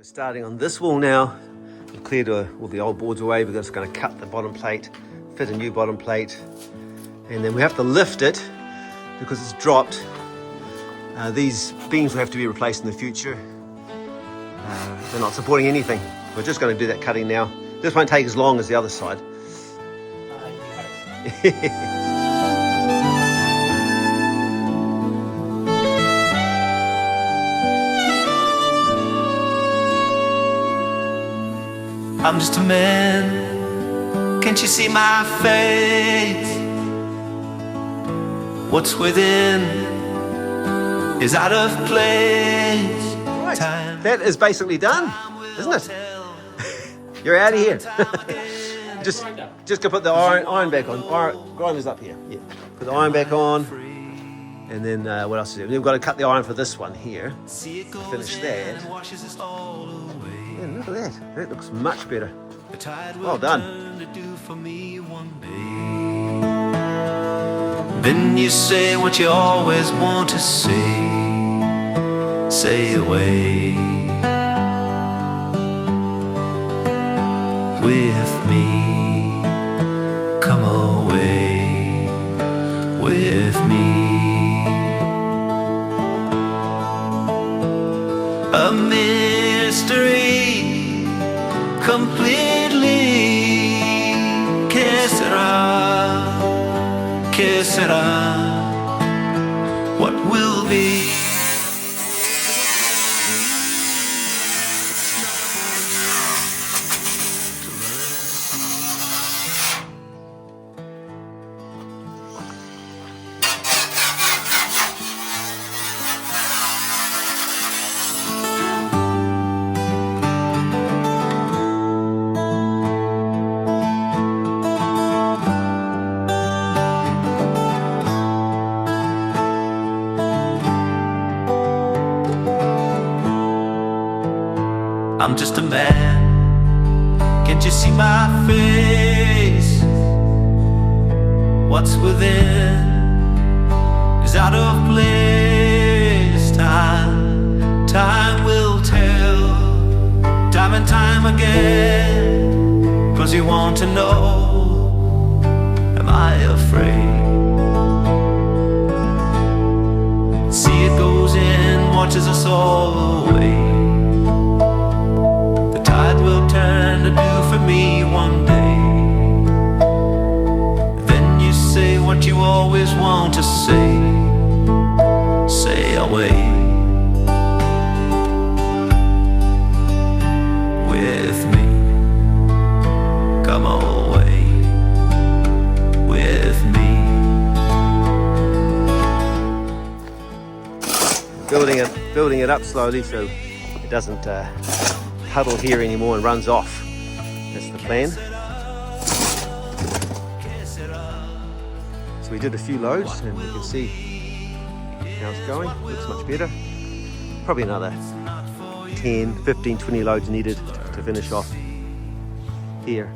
Starting on this wall now, we've cleared all the old boards away. We're just going to cut the bottom plate, fit a new bottom plate, and then we have to lift it because it's dropped. These beams will have to be replaced in the future. They're not supporting anything. We're just going to do that cutting now. This won't take as long as the other side. I'm just a man, can't you see my face? What's within is out of place. Right, that is basically done, isn't it? You're out of here. just go put the iron back on. Grinder's up here. Yeah. Put the iron back on. And then what else is there? We've got to cut the iron for this one here. Finish that. Yeah, look at that. That looks much better. Well done. Then you say what you always want to say. Say away with me. Come away with me. A mystery completely. Que sera, what will be? I'm just a man, can't you see my face? What's within is out of place. Time will tell, time and time again. 'Cause you want to know, am I afraid? See, it goes in, watches us all away. Will turn to do for me one day. Then you say what you always want to say. Say away with me. Come away with me. Building it up slowly so it doesn't huddle here anymore and runs off. That's the plan. So we did a few loads and we can see how it's going. Looks much better. Probably another 10, 15, 20 loads needed to finish off here.